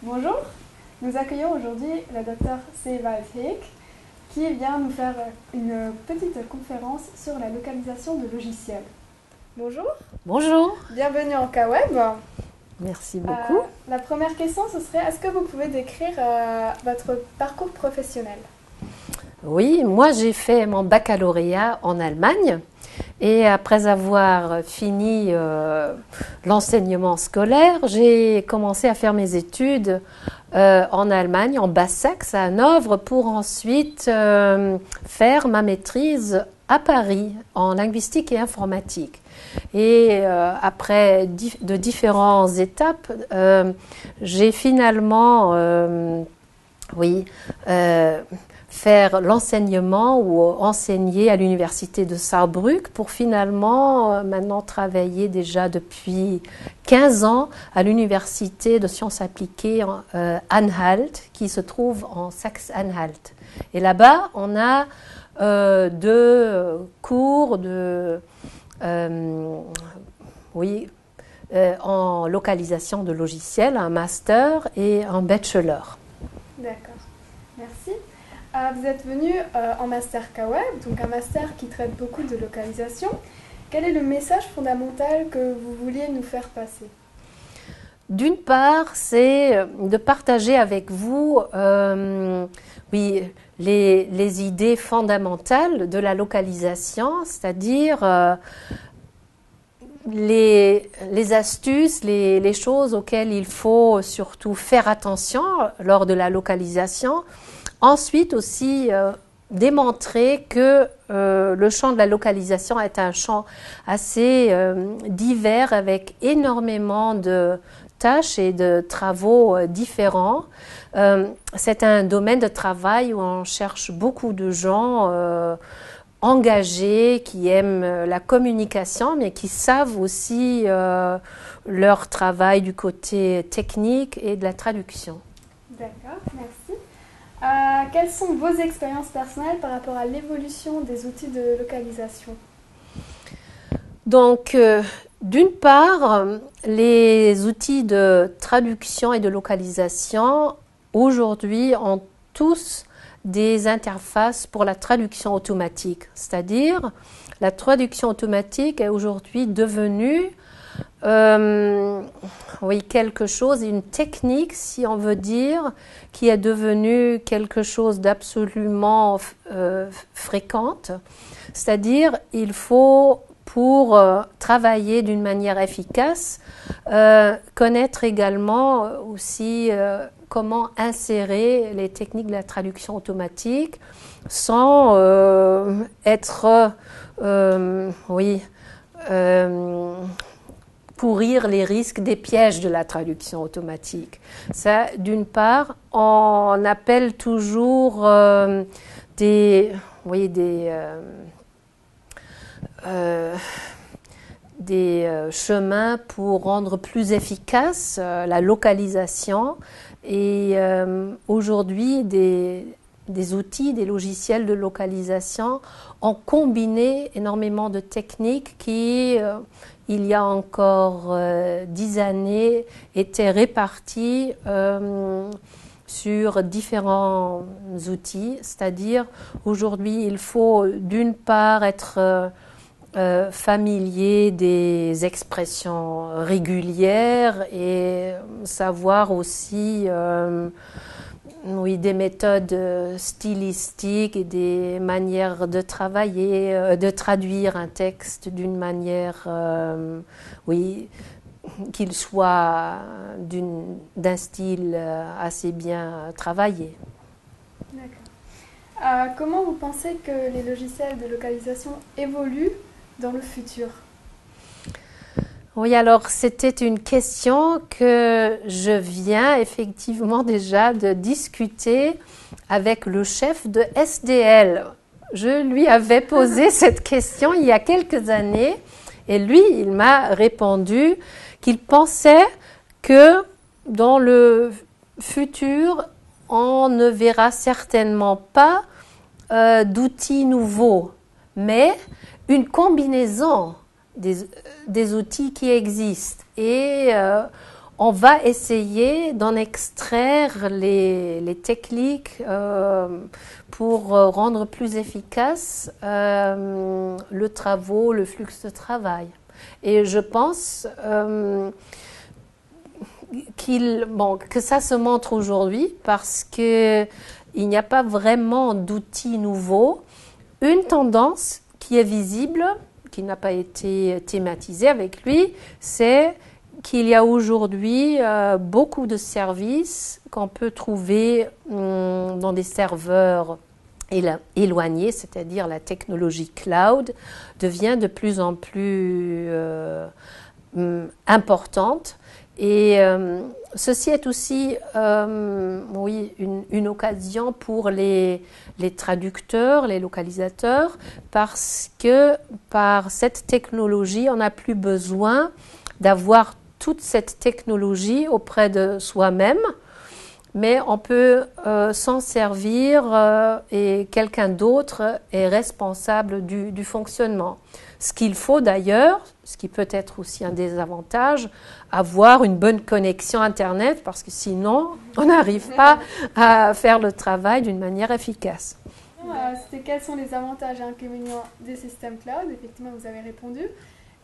Bonjour, nous accueillons aujourd'hui la docteure Seval Heek qui vient nous faire une petite conférence sur la localisation de logiciels. Bonjour. Bonjour. Bienvenue en K-Web. Merci beaucoup. La première question, ce serait, est-ce que vous pouvez décrire votre parcours professionnel? Oui, moi j'ai fait mon baccalauréat en Allemagne et après avoir fini l'enseignement scolaire, j'ai commencé à faire mes études en Allemagne, en Basse-Saxe, à Hanovre, pour ensuite faire ma maîtrise à Paris en linguistique et informatique. Et après de différentes étapes, j'ai finalement faire l'enseignement ou enseigner à l'université de Saarbrück pour finalement maintenant travailler déjà depuis 15 ans à l'université de sciences appliquées Anhalt qui se trouve en Saxe-Anhalt. Et là-bas, on a deux cours en localisation de logiciels, un master et un bachelor. D'accord, merci. Vous êtes venu en master K-Web, donc un master qui traite beaucoup de localisation. Quel est le message fondamental que vous vouliez nous faire passer? D'une part, c'est de partager avec vous les idées fondamentales de la localisation, c'est-à-dire les astuces, les choses auxquelles il faut surtout faire attention lors de la localisation. Ensuite aussi démontrer que le champ de la localisation est un champ assez divers avec énormément de tâches et de travaux différents. C'est un domaine de travail où on cherche beaucoup de gens engagés, qui aiment la communication, mais qui savent aussi leur travail du côté technique et de la traduction. D'accord, merci. Quelles sont vos expériences personnelles par rapport à l'évolution des outils de localisation? Donc, d'une part, les outils de traduction et de localisation aujourd'hui ont tous des interfaces pour la traduction automatique. C'est-à-dire, la traduction automatique est aujourd'hui devenue quelque chose, une technique, si on veut dire, qui est devenue quelque chose d'absolument fréquente. C'est-à-dire, il faut, pour travailler d'une manière efficace, connaître également aussi comment insérer les techniques de la traduction automatique sans courir les risques des pièges de la traduction automatique. Ça, d'une part, on appelle toujours des chemins pour rendre plus efficace la localisation et aujourd'hui des outils, des logiciels de localisation ont combiné énormément de techniques qui, il y a encore 10 années, étaient réparties sur différents outils. C'est-à-dire, aujourd'hui, il faut d'une part être familier des expressions régulières et savoir aussi des méthodes stylistiques et des manières de travailler, de traduire un texte d'une manière, qu'il soit d'un style assez bien travaillé. D'accord. Comment vous pensez que les logiciels de localisation évoluent dans le futur? Oui, alors c'était une question que je viens effectivement déjà de discuter avec le chef de SDL. Je lui avais posé cette question il y a quelques années et lui, il m'a répondu qu'il pensait que dans le futur, on ne verra certainement pas d'outils nouveaux, mais une combinaison des outils qui existent. Et on va essayer d'en extraire les techniques pour rendre plus efficace le flux de travail. Et je pense que ça se montre aujourd'hui parce qu'il n'y a pas vraiment d'outils nouveaux. Une tendance qui est visible, qui n'a pas été thématisée avec lui, c'est qu'il y a aujourd'hui beaucoup de services qu'on peut trouver dans des serveurs éloignés, c'est-à-dire la technologie cloud devient de plus en plus importante. Et ceci est aussi une occasion pour les traducteurs, les localisateurs, parce que par cette technologie, on n'a plus besoin d'avoir toute cette technologie auprès de soi-même, mais on peut s'en servir et quelqu'un d'autre est responsable du fonctionnement. Ce qu'il faut d'ailleurs, ce qui peut être aussi un désavantage, avoir une bonne connexion Internet parce que sinon on n'arrive pas à faire le travail d'une manière efficace. C'était quels sont les avantages et inconvénients des systèmes cloud? Effectivement, vous avez répondu.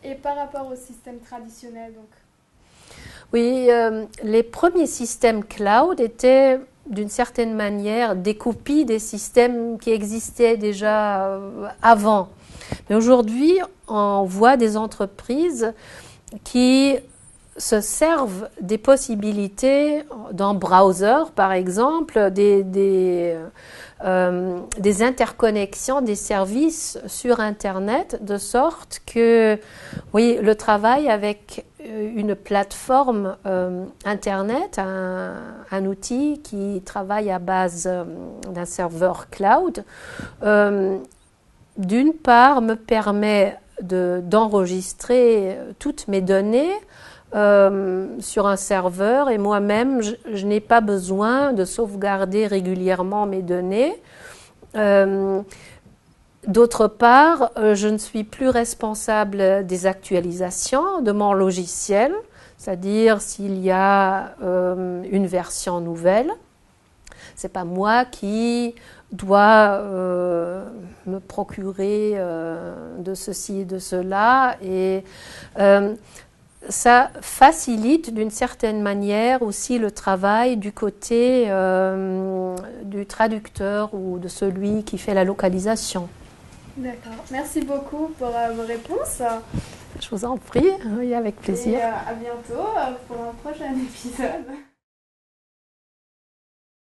Et par rapport au système traditionnel, donc? Oui, les premiers systèmes cloud étaient d'une certaine manière des copies des systèmes qui existaient déjà avant. Mais aujourd'hui, on voit des entreprises qui se servent des possibilités dans browser, par exemple, des interconnexions des services sur Internet, de sorte que le travail avec une plateforme Internet, un outil qui travaille à base d'un serveur cloud, d'une part me permet d'enregistrer toutes mes données sur un serveur et moi-même, je n'ai pas besoin de sauvegarder régulièrement mes données. D'autre part, je ne suis plus responsable des actualisations de mon logiciel, c'est-à-dire s'il y a une version nouvelle. C'est pas moi qui dois me procurer de ceci et de cela. Et ça facilite d'une certaine manière aussi le travail du côté du traducteur ou de celui qui fait la localisation. D'accord. Merci beaucoup pour vos réponses. Je vous en prie, oui, avec plaisir. Et à bientôt pour un prochain épisode.